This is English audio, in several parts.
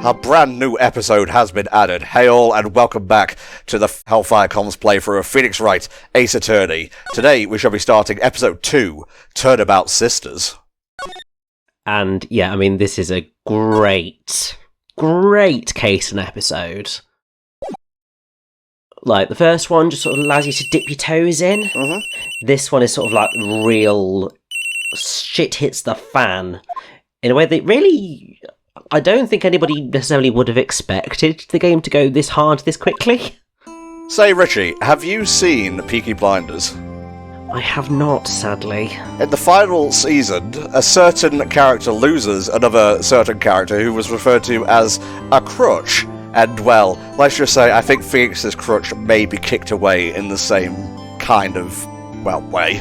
A brand new episode has been added. Hey all, and welcome back to the HellfireComms playthrough of Phoenix Wright, Ace Attorney. Today we shall be starting episode 2, Turnabout Sisters. And yeah, I mean, this is a great case and episode. Like, the first one just sort of allows you to dip your toes in. Mm-hmm. This one is sort of like real shit hits the fan in a way that really, I don't think anybody necessarily would have expected the game to go this hard this quickly. Say, Richie, have you seen Peaky Blinders? I have not, sadly. In the final season, a certain character loses another certain character who was referred to as a crutch. And, well, let's just say I think Phoenix's crutch may be kicked away in the same kind of, well, way.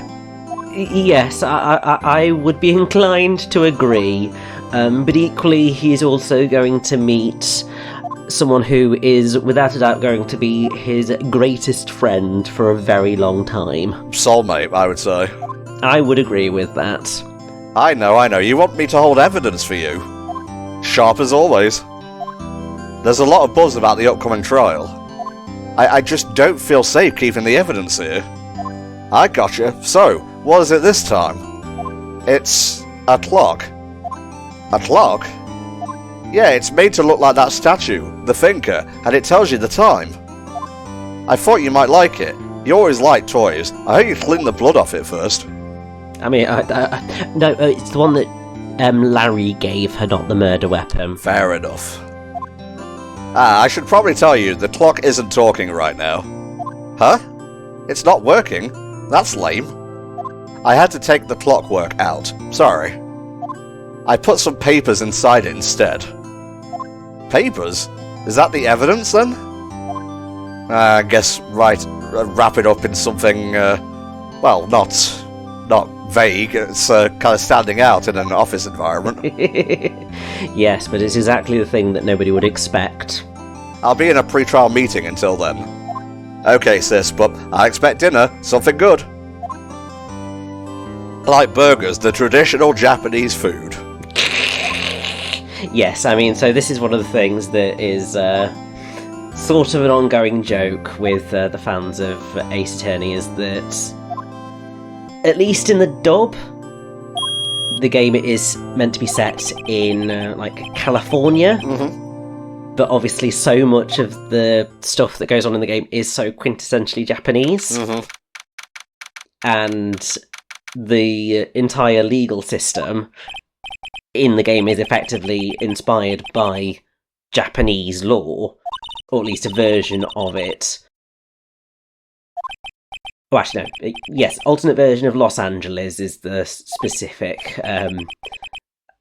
Yes, I would be inclined to agree. But equally, he is also going to meet someone who is, without a doubt, going to be his greatest friend for a very long time. Soulmate, I would say. I would agree with that. I know. You want me to hold evidence for you. Sharp as always. There's a lot of buzz about the upcoming trial. I just don't feel safe keeping the evidence here. I gotcha. So, what is it this time? It's a clock. A clock? Yeah, it's made to look like that statue, the Thinker, and it tells you the time. I thought you might like it. You always like toys. I hope you clean the blood off it first. I mean, no, it's the one that Larry gave her, not the murder weapon. Fair enough. I should probably tell you, the clock isn't talking right now. Huh? It's not working? That's lame. I had to take the clockwork out. Sorry. I put some papers inside it instead. Papers? Is that the evidence, then? I guess, right, wrap it up in something, well, not vague. It's kind of standing out in an office environment. Yes, but it's exactly the thing that nobody would expect. I'll be in a pre-trial meeting until then. Okay, sis, but I expect dinner. Something good. Like burgers, the traditional Japanese food. Yes, I mean, so this is one of the things that is sort of an ongoing joke with the fans of Ace Attorney, is that, at least in the dub, the game is meant to be set in, like, California. Mm-hmm. But obviously so much of the stuff that goes on in the game is so quintessentially Japanese. Mm-hmm. And the entire legal system in the game is effectively inspired by Japanese law, or at least a version of it. Oh, actually, no. Yes, alternate version of Los Angeles is the specific.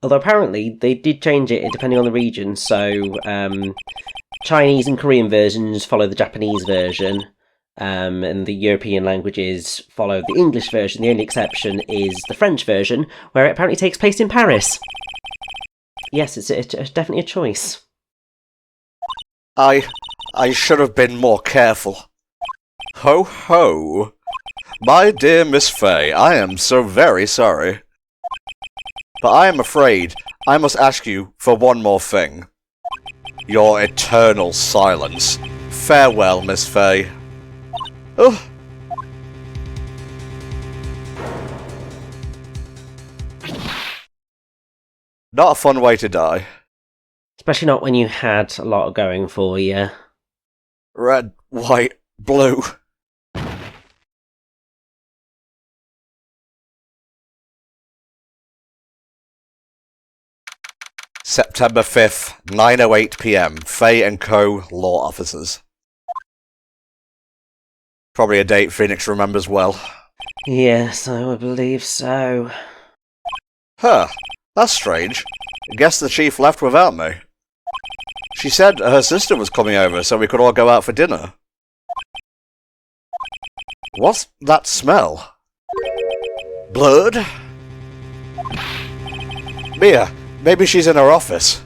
Although apparently they did change it depending on the region, so Chinese and Korean versions follow the Japanese version, and the European languages follow the English version. The only exception is the French version, where it apparently takes place in Paris. Yes, it's definitely a choice. I should have been more careful. Ho ho! My dear Miss Fay, I am so very sorry. But I am afraid I must ask you for one more thing. Your eternal silence. Farewell, Miss Fay. Ugh. Not a fun way to die. Especially not when you had a lot going for you. Red, white, blue. September 5th, 9:08 PM. Fay & Co. Law Officers. Probably a date Phoenix remembers well. Yes, I would believe so. Huh. That's strange. I guess the chief left without me. She said her sister was coming over so we could all go out for dinner. What's that smell? Blood? Mia, maybe she's in her office.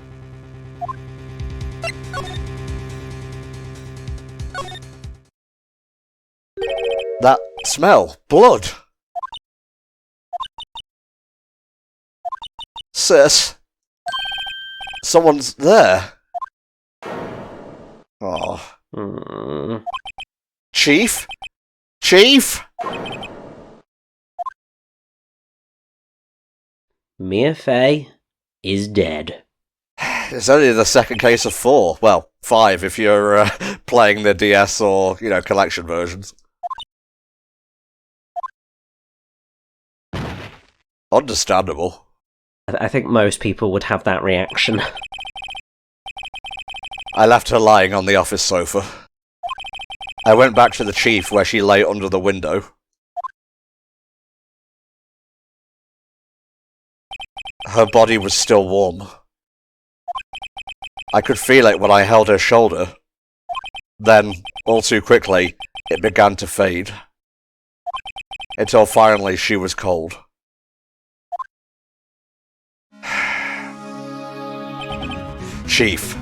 That smell. Blood. Sis. Someone's there. Oh. Hmm. Chief? Chief? Mia Fey is dead. It's only the second case of 4. Well, 5 if you're playing the DS or, collection versions. Understandable. I think most people would have that reaction. I left her lying on the office sofa. I went back to the chief where she lay under the window. Her body was still warm. I could feel it when I held her shoulder. Then, all too quickly, it began to fade. Until finally she was cold. Chief.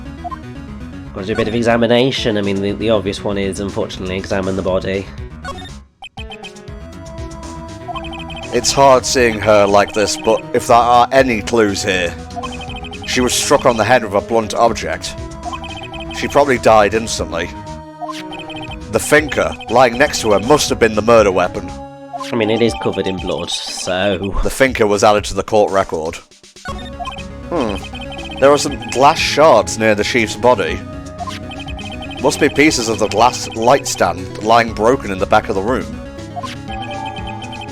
Got to do a bit of examination. I mean, the obvious one is, unfortunately, examine the body. It's hard seeing her like this, but if there are any clues here, she was struck on the head with a blunt object. She probably died instantly. The thinker lying next to her must have been the murder weapon. I mean, it is covered in blood, so... The thinker was added to the court record. There are some glass shards near the chief's body. Must be pieces of the glass light stand lying broken in the back of the room.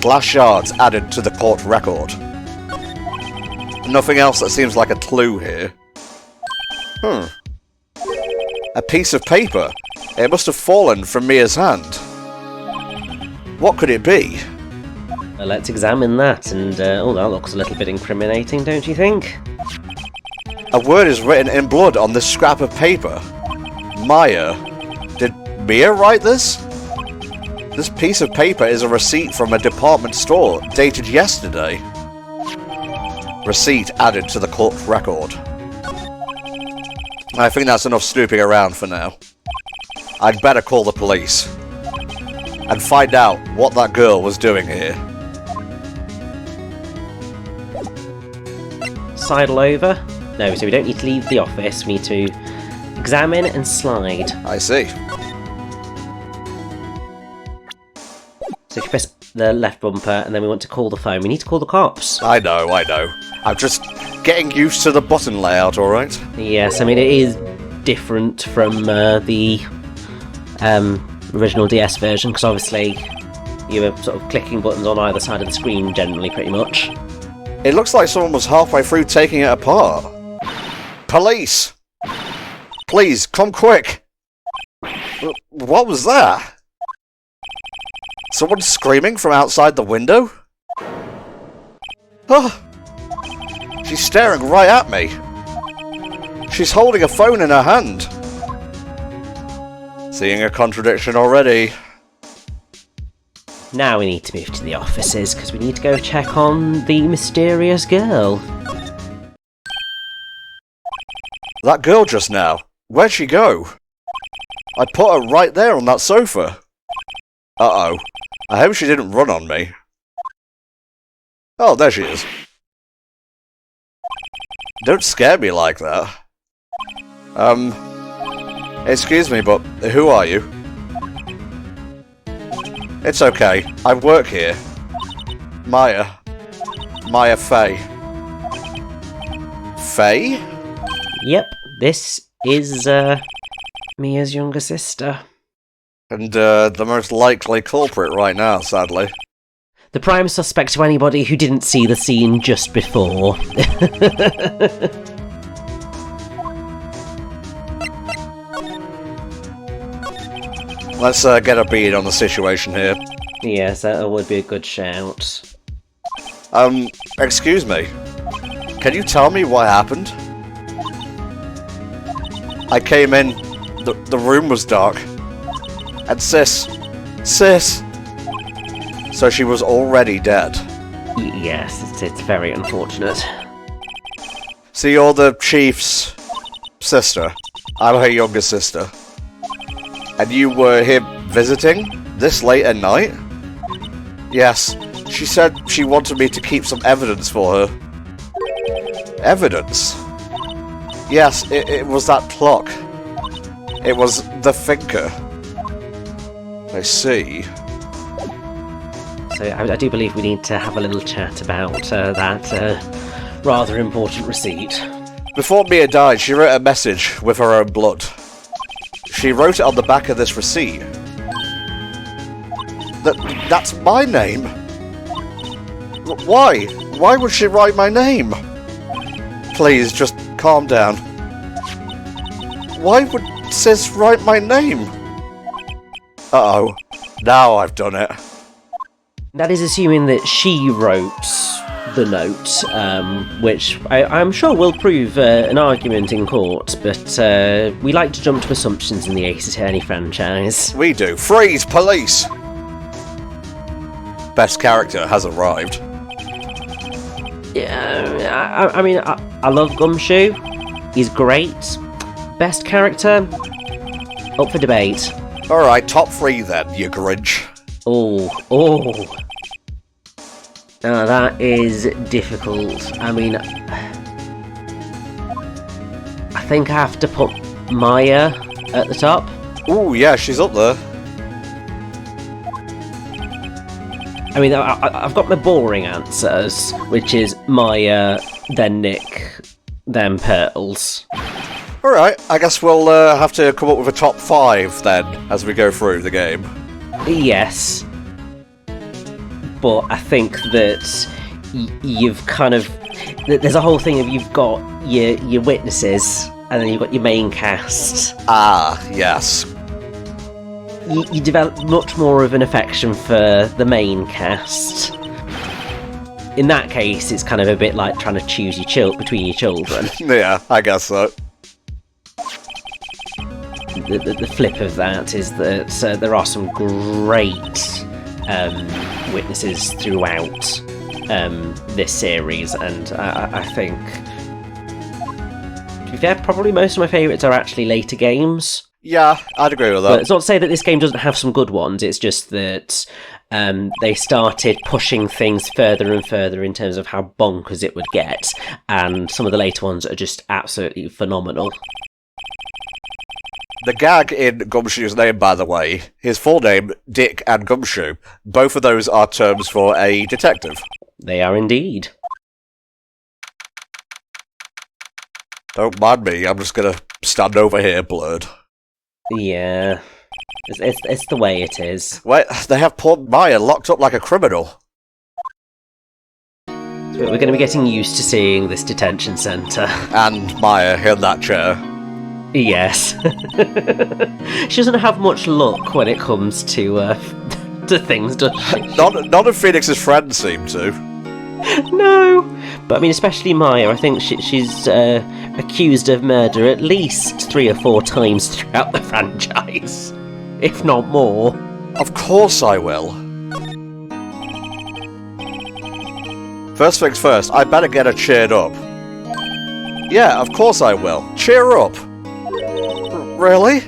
Glass shards added to the court record. Nothing else that seems like a clue here. A piece of paper. It must have fallen from Mia's hand. What could it be? Well, let's examine that, and that looks a little bit incriminating, don't you think? A word is written in blood on this scrap of paper. Maya. Did Mia write this? This piece of paper is a receipt from a department store dated yesterday. Receipt added to the court record. I think that's enough snooping around for now. I'd better call the police. And find out what that girl was doing here. Sidle over? No, so we don't need to leave the office. We need to examine and slide. I see. So if you press the left bumper and then we want to call the phone, we need to call the cops. I know. I'm just getting used to the button layout, alright? Yes, I mean, it is different from the original DS version, because obviously you were sort of clicking buttons on either side of the screen, generally, pretty much. It looks like someone was halfway through taking it apart. Police! Please, come quick! What was that? Someone screaming from outside the window? Oh, she's staring right at me. She's holding a phone in her hand. Seeing a contradiction already. Now we need to move to the offices, because we need to go check on the mysterious girl. That girl just now. Where'd she go? I put her right there on that sofa. Uh-oh. I hope she didn't run on me. Oh, there she is. Don't scare me like that. Excuse me, but who are you? It's okay. I work here. Maya Fey. Fey? Yep, this is Mia's younger sister. And the most likely culprit right now, sadly. The prime suspect to anybody who didn't see the scene just before. Let's get a bead on the situation here. Yes, that would be a good shout. Excuse me. Can you tell me what happened? I came in, the room was dark. And Sis. So she was already dead. Yes, it's very unfortunate. So you're the chief's sister. I'm her younger sister. And you were here visiting? This late at night? Yes. She said she wanted me to keep some evidence for her. Evidence? Yes, it was that clock. It was the thinker. I see. So I do believe we need to have a little chat about that rather important receipt. Before Mia died, she wrote a message with her own blood. She wrote it on the back of this receipt. That's my name. Why? Why would she write my name? Please, just calm down. Why would Sis write my name? Uh-oh. Now I've done it. That is assuming that she wrote the note, which I'm sure will prove an argument in court, but we like to jump to assumptions in the Ace Attorney franchise. We do. Freeze, police! Best character has arrived. Yeah, I mean, I love Gumshoe. He's great. Best character? Up for debate. Alright, top 3 then, you Grinch. Oh. Now that is difficult. I mean, I think I have to put Maya at the top. Ooh, yeah, she's up there. I mean, I've got my boring answers, which is Maya, then Nick, then Pearls. Alright, I guess we'll have to come up with a top 5 then, as we go through the game. Yes. But I think that you've kind of... There's a whole thing of you've got your witnesses, and then you've got your main cast. Ah, yes. You develop much more of an affection for the main cast. In that case, it's kind of a bit like trying to choose between your children. Yeah, I guess so. The flip of that is that there are some great witnesses throughout this series, and I think, to be fair, probably most of my favourites are actually later games. Yeah, I'd agree with that. But it's not to say that this game doesn't have some good ones, it's just that they started pushing things further and further in terms of how bonkers it would get, and some of the later ones are just absolutely phenomenal. The gag in Gumshoe's name, by the way, his full name, Dick and Gumshoe, both of those are terms for a detective. They are indeed. Don't mind me, I'm just gonna stand over here, blurred. Yeah. It's the way it is. Wait, they have poor Maya locked up like a criminal. We're going to be getting used to seeing this detention centre. And Maya in that chair. Yes. She doesn't have much luck when it comes to things, does she? None of Phoenix's friends seem to. No. But I mean, especially Maya, I think she's accused of murder at least 3 or 4 times throughout the franchise. If not more. Of course I will. First things first, I better get her cheered up. Yeah, of course I will. Cheer up. Really?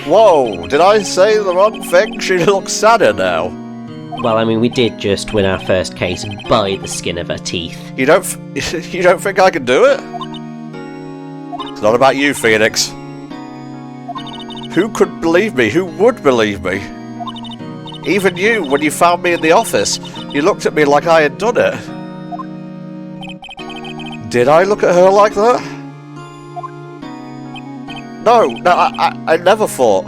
Whoa, did I say the wrong thing? She looks sadder now. Well, I mean, we did just win our first case by the skin of her teeth. You don't think I can do it? It's not about you, Phoenix. Who could believe me? Who would believe me? Even you, when you found me in the office, you looked at me like I had done it. Did I look at her like that? No, I never thought.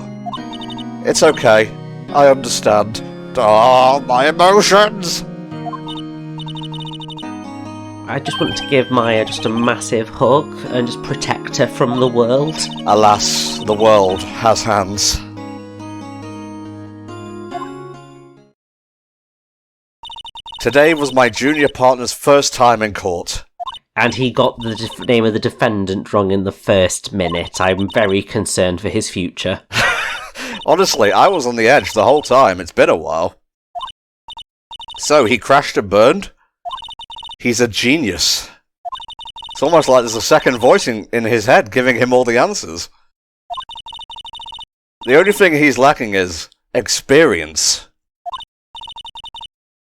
It's okay. I understand. Oh, my emotions! I just want to give Maya just a massive hug and just protect her from the world. Alas, the world has hands. Today was my junior partner's first time in court. And he got the name of the defendant wrong in the first minute. I'm very concerned for his future. Honestly, I was on the edge the whole time. It's been a while. So, he crashed and burned? He's a genius. It's almost like there's a second voice in his head giving him all the answers. The only thing he's lacking is experience.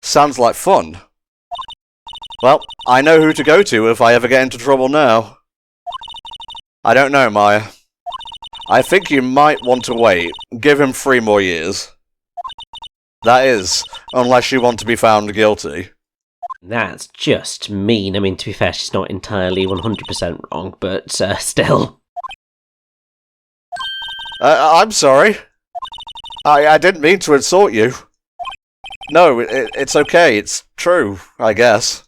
Sounds like fun. Well, I know who to go to if I ever get into trouble now. I don't know, Maya. I think you might want to wait. Give him 3 more years. That is, unless you want to be found guilty. That's just mean. I mean, to be fair, she's not entirely 100% wrong, but still. I'm sorry. I didn't mean to insult you. No, it's okay. It's true, I guess.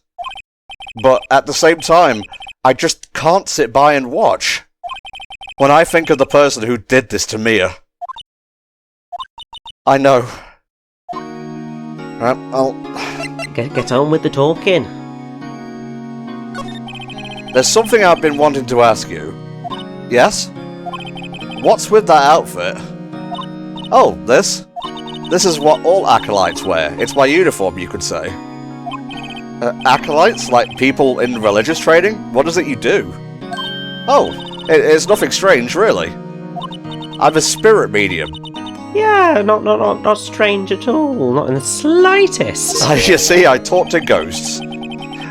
But at the same time, I just can't sit by and watch. When I think of the person who did this to Mia. I know. I'll... Get on with the talking. There's something I've been wanting to ask you. Yes? What's with that outfit? Oh, this? This is what all acolytes wear. It's my uniform, you could say. Acolytes? Like people in religious training? What is it you do? Oh, it's nothing strange, really. I'm a spirit medium. Yeah, not strange at all. Not in the slightest. You see, I talk to ghosts.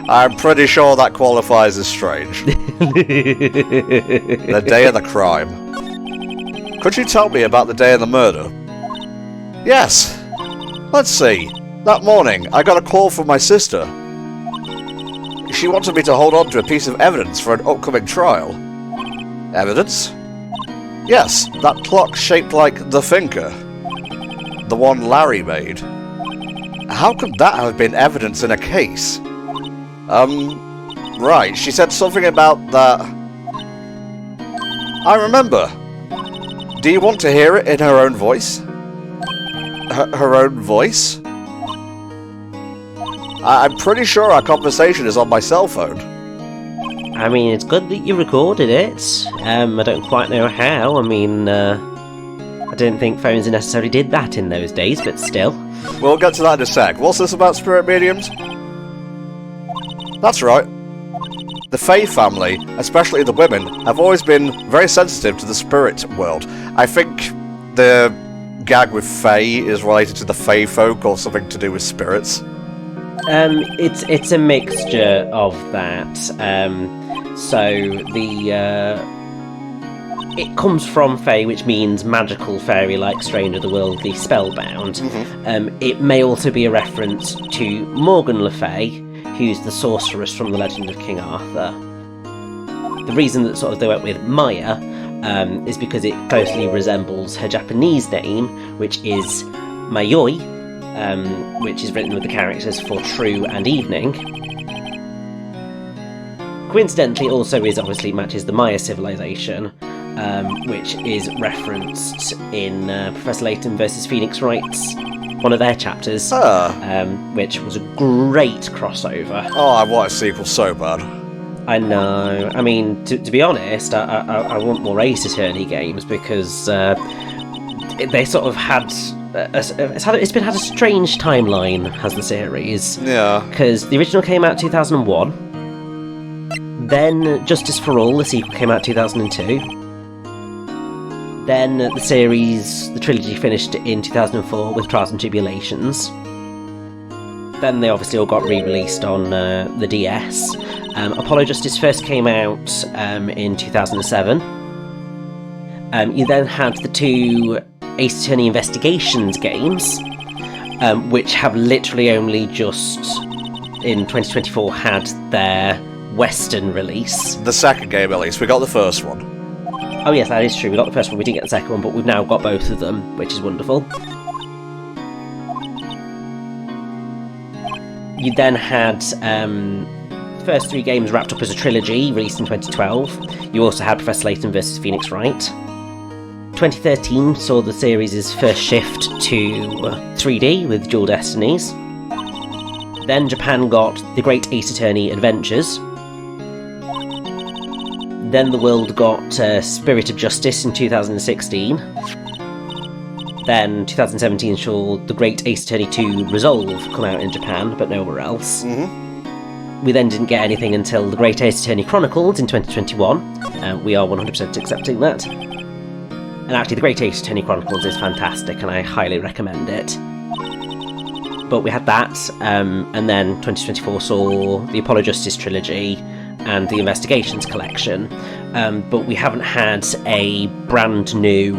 I'm pretty sure that qualifies as strange. The day of the crime. Could you tell me about the day of the murder? Yes. Let's see. That morning, I got a call from my sister. She wanted me to hold on to a piece of evidence for an upcoming trial. Evidence? Yes, that clock shaped like the Thinker. The one Larry made. How could that have been evidence in a case? Right, she said something about that... I remember. Do you want to hear it in her own voice? Her own voice? I'm pretty sure our conversation is on my cell phone. I mean, it's good that you recorded it. I don't quite know how. I mean, I didn't think phones necessarily did that in those days, but still. We'll get to that in a sec. What's this about spirit mediums? That's right. The Fae family, especially the women, have always been very sensitive to the spirit world. I think the gag with Fae is related to the Fae folk or something to do with spirits. It's a mixture of that. It comes from Fae, which means magical fairy like strange otherworldly spellbound. Mm-hmm. It may also be a reference to Morgan Le Fay, who's the sorceress from the Legend of King Arthur. The reason that sort of they went with Maya is because it closely resembles her Japanese name, which is Mayoi, which is written with the characters for true and evening. Coincidentally, also obviously matches the Maya civilization, which is referenced in Professor Layton versus Phoenix Wright's one of their chapters, which was a great crossover. Oh, I want a sequel so bad. I know. I mean, to be honest, I want more Ace Attorney games because they sort of had. It's been had a strange timeline, has the series. Yeah. Because the original came out 2001. Then Justice for All, the sequel, came out 2002. Then the trilogy finished in 2004 with Trials and Tribulations. Then they obviously all got re-released on the DS. Apollo Justice first came out in 2007. You then had the 2 Ace Attorney Investigations games, which have literally only just, in 2024, had their Western release. The second game, at least. We got the first one. Oh yes, that is true. We got the first one, we didn't get the second one, but we've now got both of them, which is wonderful. You then had the first 3 games wrapped up as a trilogy, released in 2012. You also had Professor Layton vs. Phoenix Wright. 2013 saw the series' first shift to 3D with Dual Destinies. Then Japan got The Great Ace Attorney Adventures. Then the world got Spirit of Justice in 2016. Then 2017 saw The Great Ace Attorney 2 Resolve come out in Japan, but nowhere else. Mm-hmm. We then didn't get anything until The Great Ace Attorney Chronicles in 2021. We are 100% accepting that. And actually, The Great Ace Attorney Chronicles is fantastic, and I highly recommend it. But we had that, and then 2024 saw the Apollo Justice trilogy, and the Investigations collection, but we haven't had a brand new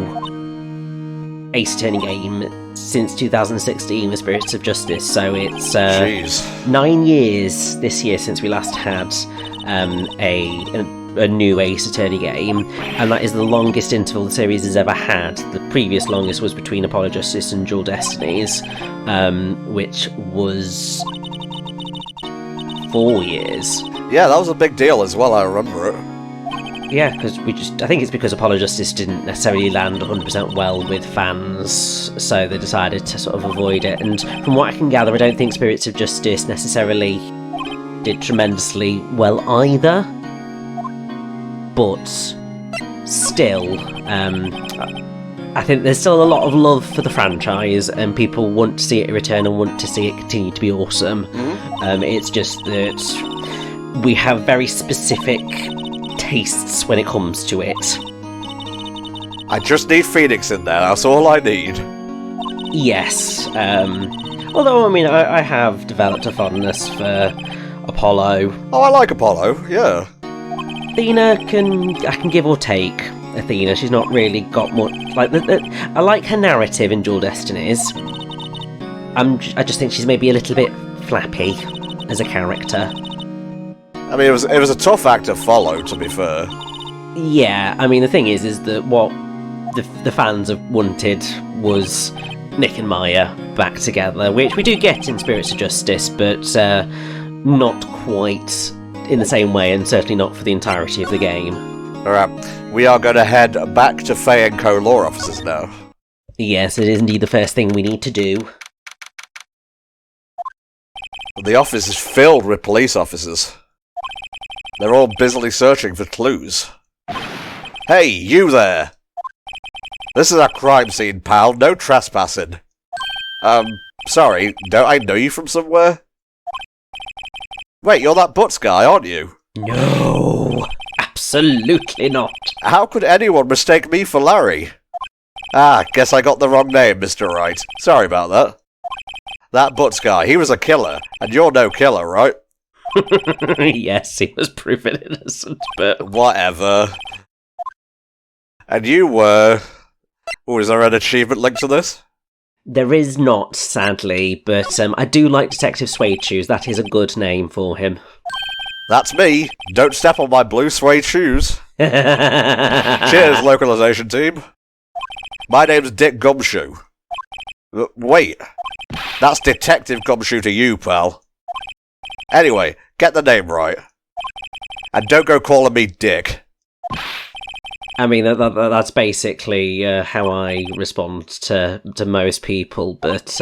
Ace Attorney game since 2016 with Spirits of Justice, so it's 9 years this year since we last had a new Ace Attorney game, and that is the longest interval the series has ever had. The previous longest was between Apollo Justice and Dual Destinies, which was 4 years. Yeah, that was a big deal as well, I remember it. Yeah, because I think it's because Apollo Justice didn't necessarily land 100% well with fans, so they decided to sort of avoid it. And from what I can gather, I don't think Spirits of Justice necessarily did tremendously well either. But still, I think there's still a lot of love for the franchise, and people want to see it return and want to see it continue to be awesome. It's just that we have very specific tastes when it comes to it. I just need Phoenix in there, that's all I need. Yes. Although, I mean, I have developed a fondness for Apollo. Oh, I like Apollo, yeah. Athena I can give or take. Athena, she's not really got much. Like, I like her narrative in Dual Destinies. I just think she's maybe a little bit flappy as a character. I mean, it was a tough act to follow, to be fair. Yeah, I mean, the thing is that what the fans have wanted was Nick and Maya back together, which we do get in Spirits of Justice, but not quite in the same way, and certainly not for the entirety of the game. Alright, we are going to head back to Faye & Co. law offices now. Yes, it is indeed the first thing we need to do. The office is filled with police officers. They're all busily searching for clues. Hey, you there! This is a crime scene, pal. No trespassing. Sorry, don't I know you from somewhere? Wait, you're that Butts guy, aren't you? No, absolutely not. How could anyone mistake me for Larry? Ah, guess I got the wrong name, Mr. Wright. Sorry about that. That Butts guy, he was a killer, and you're no killer, right? Yes, he was proven innocent, but... Whatever. And you were... Oh, is there an achievement linked to this? There is not, sadly, but I do like Detective Suede Shoes. That is a good name for him. That's me. Don't step on my blue suede shoes. Cheers, localization team. My name's Dick Gumshoe. Wait. That's Detective Gumshoe to you, pal. Anyway, get the name right. And don't go calling me Dick. I mean, that's basically how I respond to most people, but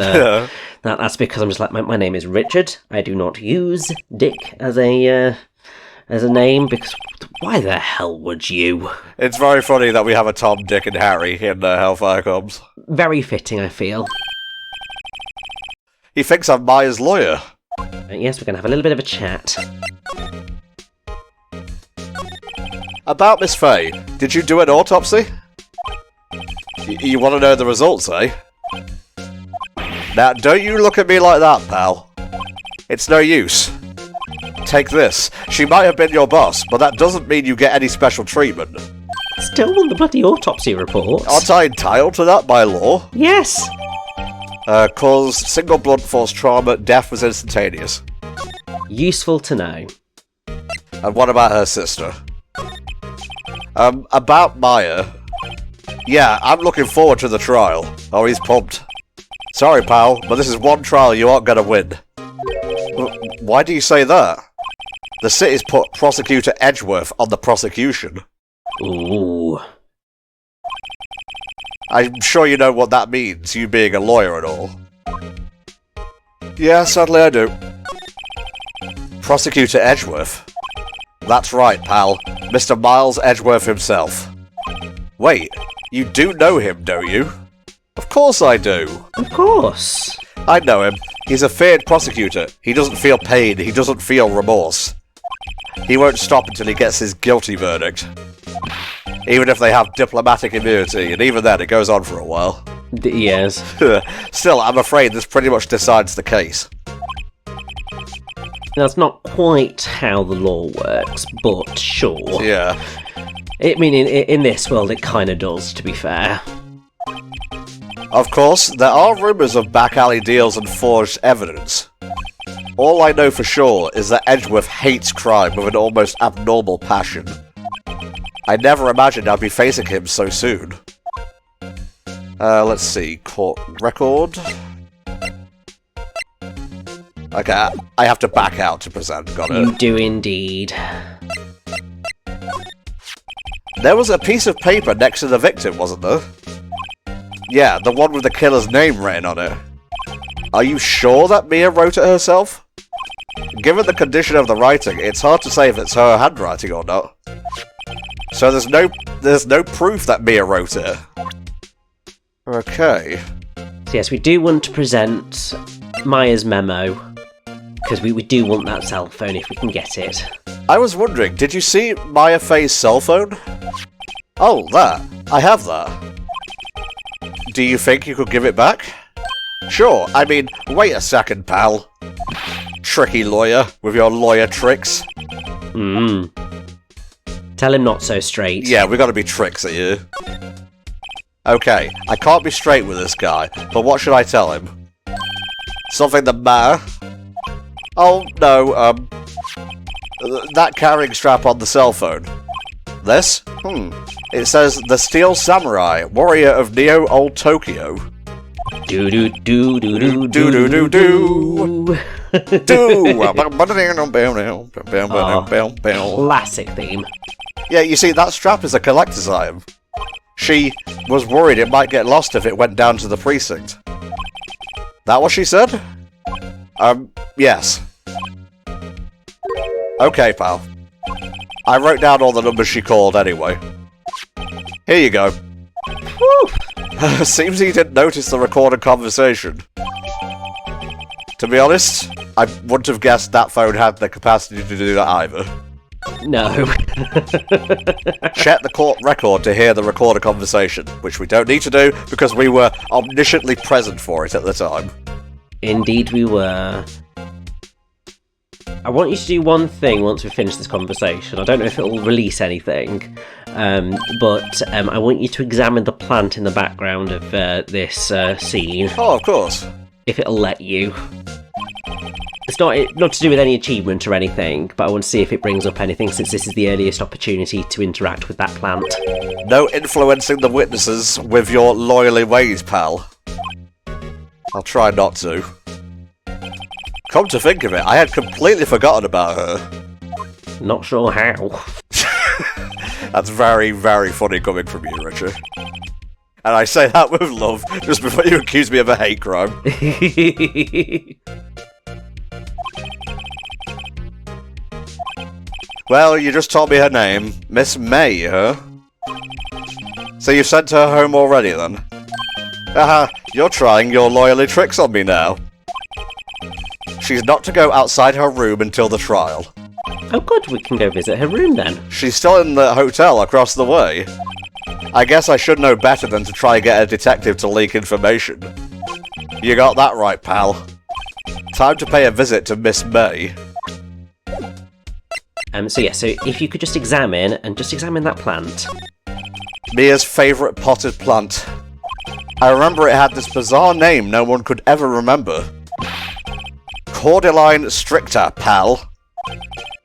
that's because I'm just like, my name is Richard. I do not use Dick as a name, because why the hell would you? It's very funny that we have a Tom, Dick, and Harry in HellfireComms. Very fitting, I feel. He thinks I'm Maya's lawyer. Yes, we're going to have a little bit of a chat. About Miss Faye, did you do an autopsy? You want to know the results, eh? Now, don't you look at me like that, pal. It's no use. Take this. She might have been your boss, but that doesn't mean you get any special treatment. Still want the bloody autopsy reports? Aren't I entitled to that by law? Yes. Caused single blunt force trauma, death was instantaneous. Useful to know. And what about her sister? About Maya. Yeah, I'm looking forward to the trial. Oh, he's pumped. Sorry, pal, but this is one trial you aren't gonna win. Why do you say that? The city's put Prosecutor Edgeworth on the prosecution. Ooh. I'm sure you know what that means, you being a lawyer and all. Yeah, sadly I do. Prosecutor Edgeworth? That's right, pal. Mr. Miles Edgeworth himself. Wait, you do know him, don't you? Of course I do. Of course. I know him. He's a feared prosecutor. He doesn't feel pain, he doesn't feel remorse. He won't stop until he gets his guilty verdict. Even if they have diplomatic immunity, and even then it goes on for a while. Yes. Still, I'm afraid this pretty much decides the case. That's not quite how the law works, but sure. Yeah. I mean, in this world, it kind of does, to be fair. Of course, there are rumours of back-alley deals and forged evidence. All I know for sure is that Edgeworth hates crime with an almost abnormal passion. I never imagined I'd be facing him so soon. Let's see, court record. Okay, I have to back out to present, got it. You do indeed. There was a piece of paper next to the victim, wasn't there? Yeah, the one with the killer's name written on it. Are you sure that Mia wrote it herself? Given the condition of the writing, it's hard to say if it's her handwriting or not. So there's no proof that Mia wrote it. Okay. So yes, we do want to present Maya's memo, because we do want that cell phone if we can get it. I was wondering, did you see Maya Faye's cell phone? Oh, that. I have that. Do you think you could give it back? Sure, I mean, wait a second, pal. Tricky lawyer, with your lawyer tricks. Tell him not so straight. Yeah, we gotta be tricks at you. Okay, I can't be straight with this guy, but what should I tell him? Something the matter? Oh, no, that carrying strap on the cell phone. This? It says, the Steel Samurai, warrior of Neo Old Tokyo. Do do do do do Do do do do. Classic theme. Yeah, you see, that strap is a collector's item. She was worried it might get lost if it went down to the precinct. That what she said? Yes. Okay, pal. I wrote down all the numbers she called anyway. Here you go. Seems he didn't notice the recorded conversation. To be honest, I wouldn't have guessed that phone had the capacity to do that either. No. Check the court record to hear the recorded conversation, which we don't need to do because we were omnisciently present for it at the time. Indeed we were. I want you to do one thing once we finish this conversation. I don't know if it will release anything, but I want you to examine the plant in the background of this scene. Oh, of course. If it'll let you. It's not to do with any achievement or anything, but I want to see if it brings up anything since this is the earliest opportunity to interact with that plant. No influencing the witnesses with your loyally ways, pal. I'll try not to. Come to think of it, I had completely forgotten about her. Not sure how. That's very, very funny coming from you, Richard. And I say that with love, just before you accuse me of a hate crime. Well, you just told me her name. Miss May, huh? So you've sent her home already, then? Aha, you're trying your loyally tricks on me now. She's not to go outside her room until the trial. Oh good, we can go visit her room then. She's still in the hotel across the way. I guess I should know better than to try and get a detective to leak information. You got that right, pal. Time to pay a visit to Miss May. So if you could just examine that plant. Mia's favourite potted plant. I remember it had this bizarre name no one could ever remember. Cordyline stricta, pal.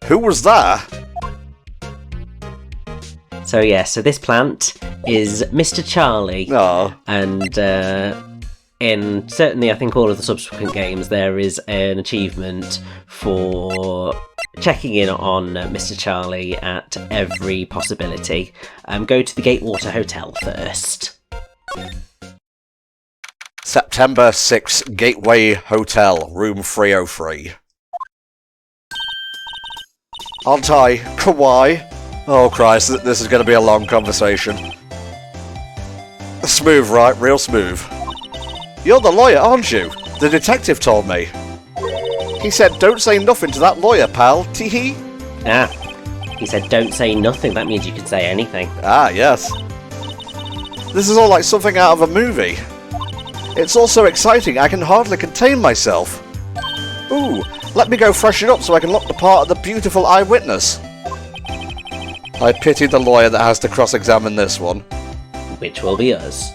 Who was that? So this plant is Mr. Charlie. Oh. And in certainly I think all of the subsequent games there is an achievement for checking in on Mr. Charlie at every possibility. Go to the Gatewater Hotel first. September 6, Gateway Hotel, room 303. Aren't I kawaii? Oh Christ, this is going to be a long conversation. Smooth, right? Real smooth. You're the lawyer, aren't you? The detective told me. He said don't say nothing to that lawyer, pal. Tee-hee. Ah, he said don't say nothing. That means you can say anything. Ah, yes. This is all like something out of a movie. It's all so exciting I can hardly contain myself. Ooh, Let me go freshen up so I can look the part of the beautiful eyewitness. I pity the lawyer that has to cross-examine this one. Which will be us.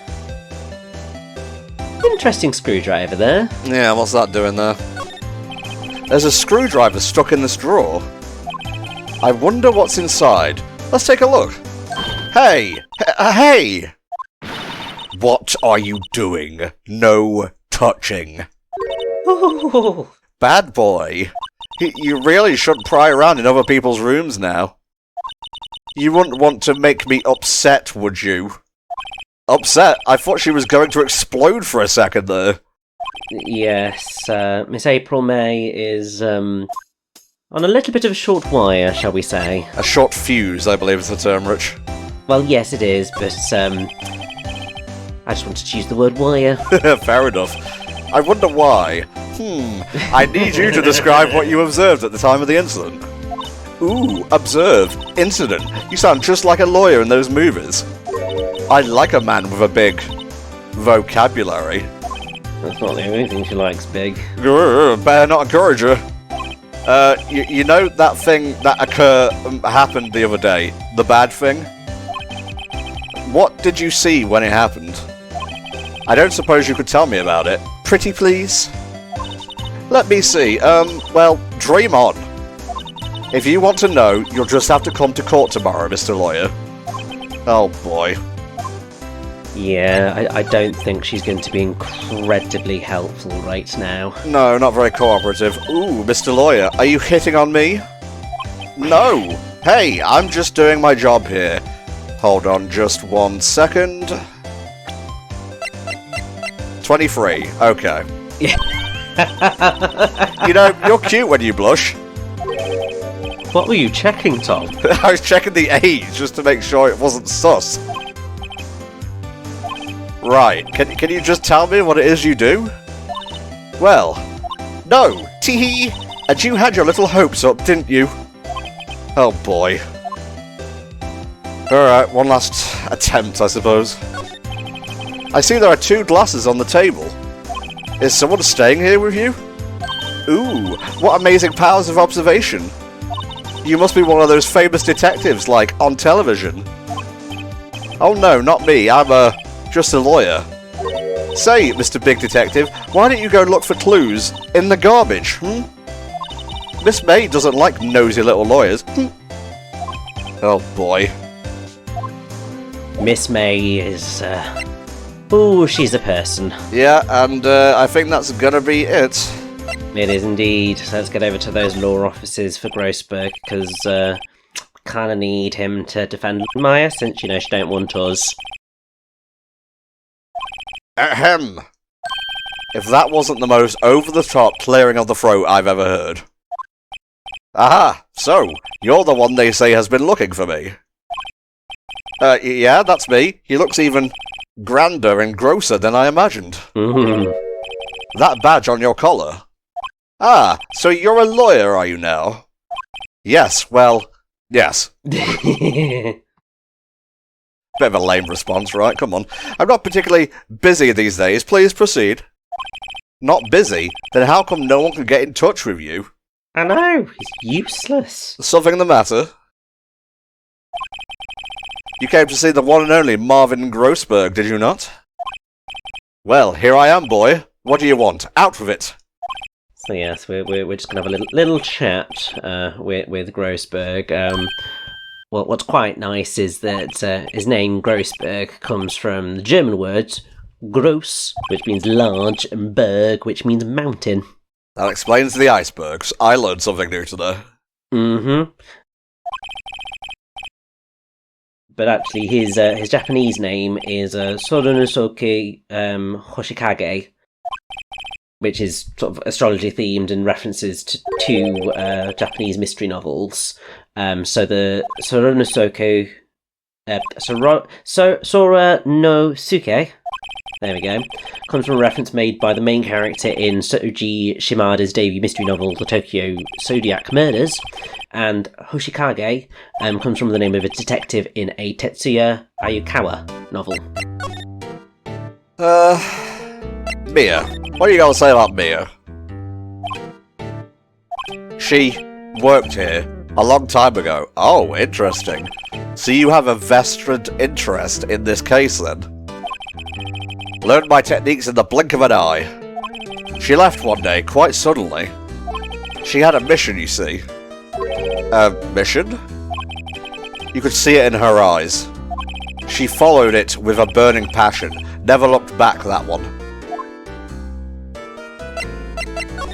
Interesting screwdriver there. Yeah, what's that doing there? There's a screwdriver stuck in this drawer. I wonder what's inside. Let's take a look. Hey! Hey! What are you doing? No touching. Oh. Bad boy. You really shouldn't pry around in other people's rooms now. You wouldn't want to make me upset, would you? Upset? I thought she was going to explode for a second there. Yes, Miss April May is on a little bit of a short wire, shall we say. A short fuse, I believe is the term, Rich. Well, yes it is, but I just wanted to use the word wire. Fair enough. I wonder why. I need you to describe what you observed at the time of the incident. Ooh, observe. Incident. You sound just like a lawyer in those movies. I like a man with a big vocabulary. That's not the only thing she likes big. Better not encourage her. You know that thing that happened the other day? The bad thing? What did you see when it happened? I don't suppose you could tell me about it. Pretty please? Let me see. Well, dream on. If you want to know, you'll just have to come to court tomorrow, Mr. Lawyer. Oh boy. Yeah, I don't think she's going to be incredibly helpful right now. No, not very cooperative. Ooh, Mr. Lawyer, are you hitting on me? No! Hey, I'm just doing my job here. Hold on just 1 second. 23, okay. You know, you're cute when you blush. What were you checking, Tom? I was checking the age just to make sure it wasn't sus. Right, can you just tell me what it is you do? Well, no, tee-hee, and you had your little hopes up, didn't you? Oh boy. Alright, one last attempt, I suppose. I see there are 2 glasses on the table. Is someone staying here with you? Ooh, what amazing powers of observation. You must be one of those famous detectives, like, on television. Oh no, not me, I'm just a lawyer. Say, Mr. Big Detective, why don't you go look for clues in the garbage, Miss May doesn't like nosy little lawyers. Oh boy. Miss May is, ooh, she's a person. Yeah, and I think that's gonna be it. It is indeed. So let's get over to those law offices for Grossberg, because kind of need him to defend Maya, since, you know, she don't want us. Ahem. If that wasn't the most over-the-top clearing of the throat I've ever heard. Aha! So, you're the one they say has been looking for me. Yeah, that's me. He looks even grander and grosser than I imagined. That badge on your collar. Ah, so you're a lawyer, are you now? Yes, well, yes. Bit of a lame response, right? Come on. I'm not particularly busy these days. Please proceed. Not busy? Then how come no one can get in touch with you? I know, he's useless. Something the matter? You came to see the one and only Marvin Grossberg, did you not? Well, here I am, boy. What do you want? Out with it. So yes, we're just gonna have a little chat with Grossberg. Well, what's quite nice is that his name, Grossberg, comes from the German words gross, which means large, and berg, which means mountain. That explains the icebergs. I learned something new today. But actually, his Japanese name is Sorunosuke Hoshikage, which is sort of astrology themed and references to 2 Japanese mystery novels. So the Sorunosuke, Sora no Suke, there we go, comes from a reference made by the main character in Soji Shimada's debut mystery novel, The Tokyo Zodiac Murders, and Hoshikage comes from the name of a detective in a Tetsuya Ayukawa novel. Mia. What are you going to say about Mia? She worked here a long time ago. Oh, interesting. So you have a vested interest in this case, then? Learned my techniques in the blink of an eye. She left one day, quite suddenly. She had a mission, you see. A mission? You could see it in her eyes. She followed it with a burning passion. Never looked back, that one.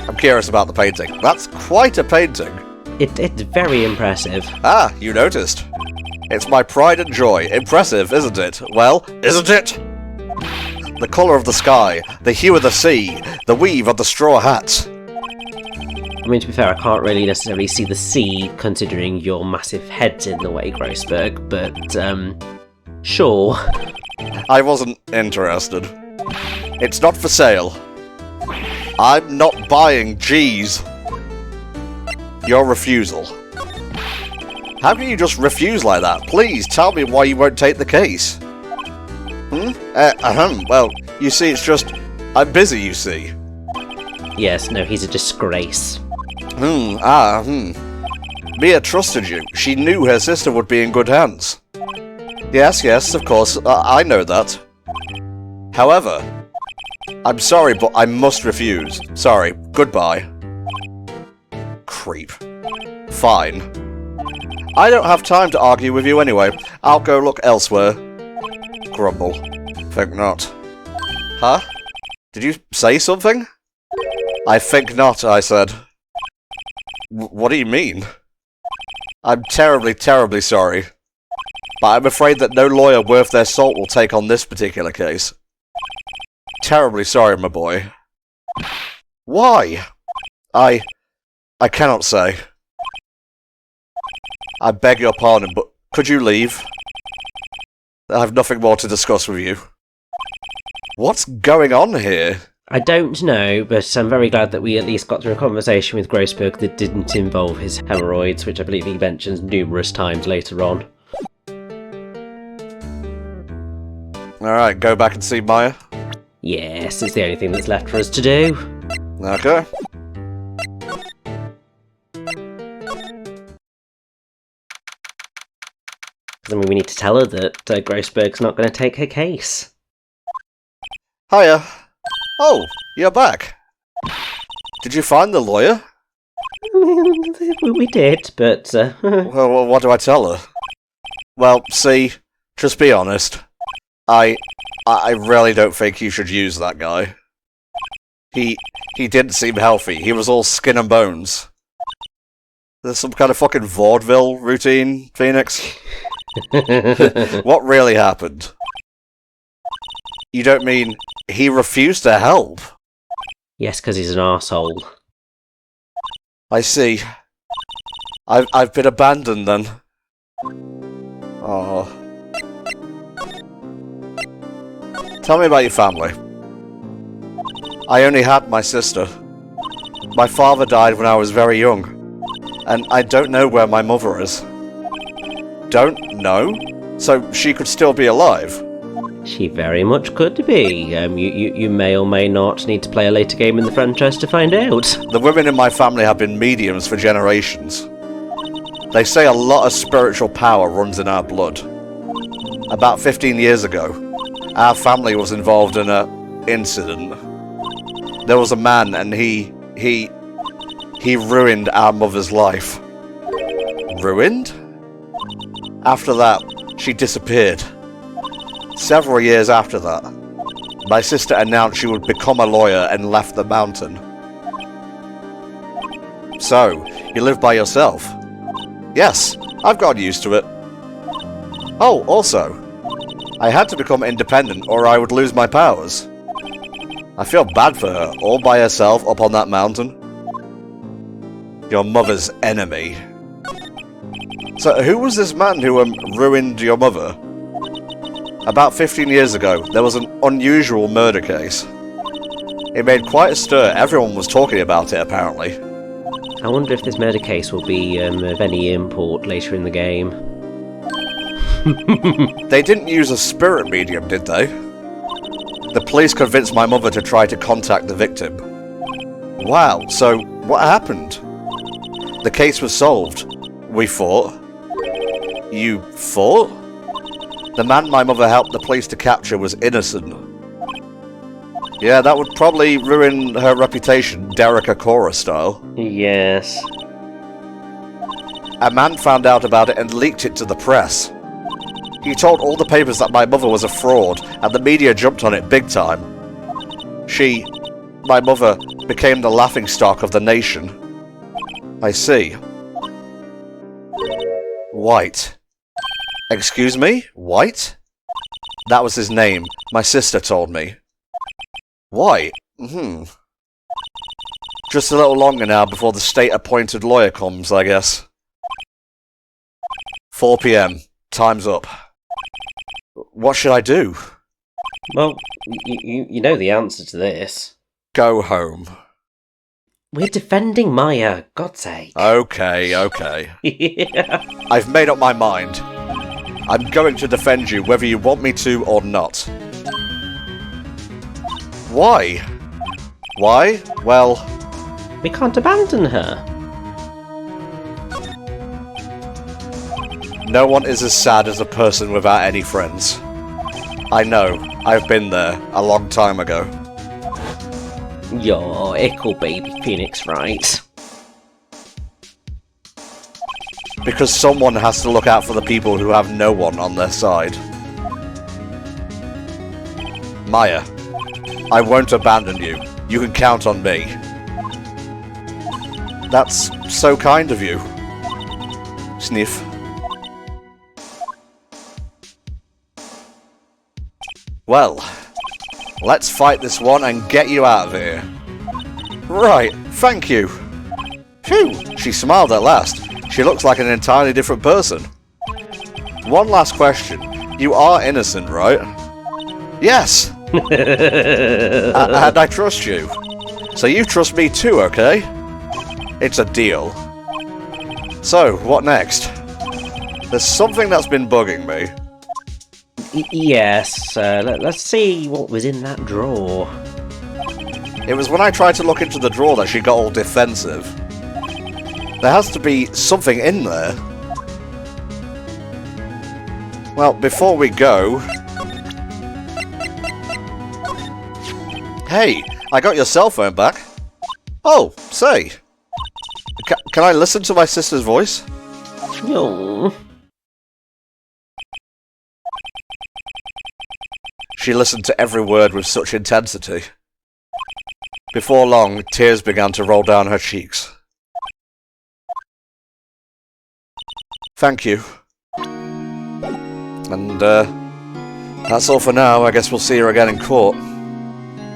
I'm curious about the painting. That's quite a painting. It's very impressive. Ah, you noticed. It's my pride and joy. Impressive, isn't it? Well, isn't it? The colour of the sky, the hue of the sea, the weave of the straw hats. I mean, to be fair, I can't really necessarily see the sea, considering your massive head's in the way, Grossberg, but, sure. I wasn't interested. It's not for sale. I'm not buying G's. Your refusal. How can you just refuse like that? Please, tell me why you won't take the case. Well, you see, it's just... I'm busy, you see. Yes, no, he's a disgrace. Mia trusted you. She knew her sister would be in good hands. Yes, of course, I know that. However, I'm sorry, but I must refuse. Sorry, goodbye. Creep. Fine. I don't have time to argue with you anyway. I'll go look elsewhere. Grumble. Think not. Huh? Did you say something? I think not, I said. What do you mean? I'm terribly, terribly sorry. But I'm afraid that no lawyer worth their salt will take on this particular case. Terribly sorry, my boy. Why? I cannot say. I beg your pardon, but could you leave? I have nothing more to discuss with you. What's going on here? I don't know, but I'm very glad that we at least got through a conversation with Grossberg that didn't involve his hemorrhoids, which I believe he mentions numerous times later on. Alright, go back and see Maya? Yes, it's the only thing that's left for us to do. Okay. I mean, we need to tell her that Grossberg's not going to take her case. Hiya. Oh, you're back. Did you find the lawyer? We did, but... Well, what do I tell her? Well, see, just be honest. I really don't think you should use that guy. He didn't seem healthy. He was all skin and bones. There's some kind of fucking vaudeville routine, Phoenix? What really happened? You don't mean he refused to help? Yes, because he's an arsehole. I see. I've been abandoned then. Oh. Tell me about your family. I only had my sister. My father died when I was very young, and I don't know where my mother is. Don't know? So she could still be alive? She very much could be. You may or may not need to play a later game in the franchise to find out. The women in my family have been mediums for generations. They say a lot of spiritual power runs in our blood. About 15 years ago, our family was involved in an incident. There was a man and he ruined our mother's life. Ruined? After that, she disappeared. Several years after that, my sister announced she would become a lawyer and left the mountain. So, you live by yourself? Yes, I've gotten used to it. Oh, also, I had to become independent or I would lose my powers. I feel bad for her, all by herself up on that mountain. Your mother's enemy. So, who was this man who ruined your mother? About 15 years ago, there was an unusual murder case. It made quite a stir. Everyone was talking about it, apparently. I wonder if this murder case will be of any import later in the game. They didn't use a spirit medium, did they? The police convinced my mother to try to contact the victim. Wow, so what happened? The case was solved. We fought. You fought? The man my mother helped the police to capture was innocent. Yeah, that would probably ruin her reputation, Derek Akora style. Yes. A man found out about it and leaked it to the press. He told all the papers that my mother was a fraud, and the media jumped on it big time. My mother, became the laughingstock of the nation. I see. White. Excuse me? White? That was his name. My sister told me. White? Just a little longer now before the state-appointed lawyer comes, I guess. 4 PM. Time's up. What should I do? Well, you know the answer to this. Go home. We're defending Maya, God's sake. Okay. Yeah. I've made up my mind. I'm going to defend you whether you want me to or not. Why? Why? Well... We can't abandon her. No one is as sad as a person without any friends. I know. I've been there a long time ago. Your ickle baby Phoenix, right? Because someone has to look out for the people who have no one on their side. Maya, I won't abandon you. You can count on me. That's so kind of you. Sniff. Well, let's fight this one and get you out of here. Right, thank you. Phew, she smiled at last. She looks like an entirely different person. One last question. You are innocent, right? Yes! And I trust you. So you trust me too, okay? It's a deal. So, what next? There's something that's been bugging me. Yes, let's see what was in that drawer. It was when I tried to look into the drawer that she got all defensive. There has to be something in there. Well, before we go... Hey, I got your cell phone back. Oh, say. Can I listen to my sister's voice? No. She listened to every word with such intensity. Before long, tears began to roll down her cheeks. Thank you. And, that's all for now. I guess we'll see her again in court.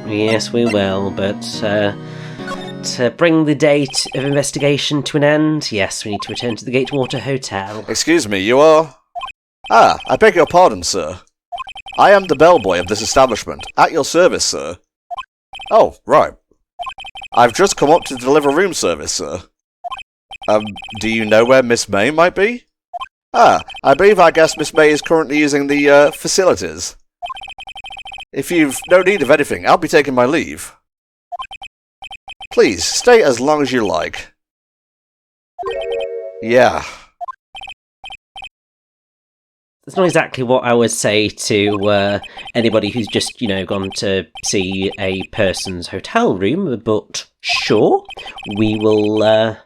Yes, we will, but, to bring the date of investigation to an end, yes, we need to return to the Gatewater Hotel. Excuse me, you are... Ah, I beg your pardon, sir. I am the bellboy of this establishment. At your service, sir. Oh, right. I've just come up to deliver room service, sir. Do you know where Miss May might be? Ah, I believe our guest Miss May is currently using the, facilities. If you've no need of anything, I'll be taking my leave. Please, stay as long as you like. Yeah. That's not exactly what I would say to anybody who's just, gone to see a person's hotel room, but sure, we will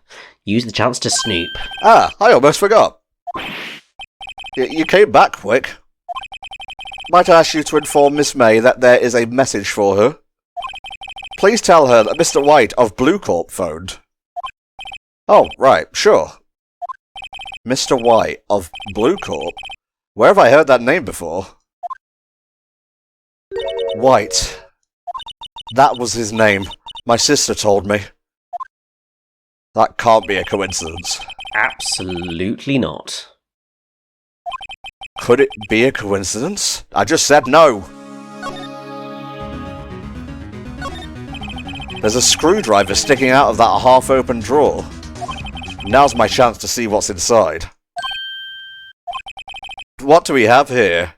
use the chance to snoop. Ah, I almost forgot. You came back quick. Might I ask you to inform Miss May that there is a message for her? Please tell her that Mr. White of Blue Corp phoned. Oh, right, sure. Mr. White of Blue Corp? Where have I heard that name before? White. That was his name. My sister told me. That can't be a coincidence. Absolutely not. Could it be a coincidence? I just said no. There's a screwdriver sticking out of that half-open drawer. Now's my chance to see what's inside. What do we have here?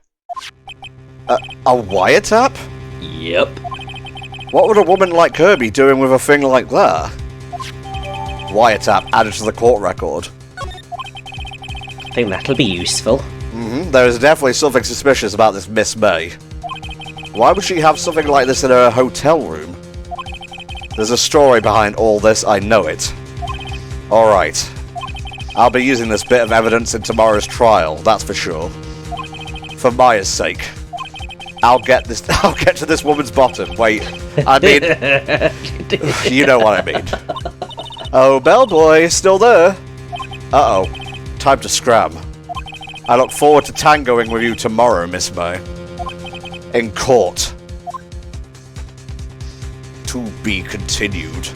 A wiretap? Yep. What would a woman like her be doing with a thing like that? Wiretap added to the court record. I think that'll be useful. There is definitely something suspicious about this Miss May. Why would she have something like this in her hotel room? There's a story behind all this, I know it. Alright. I'll be using this bit of evidence in tomorrow's trial, that's for sure. For Maya's sake. I'll get to this woman's bottom. Wait, I mean... you know what I mean. Oh, bellboy, still there? Uh-oh. Time to scram. I look forward to tangoing with you tomorrow, Miss May. In court. To be continued.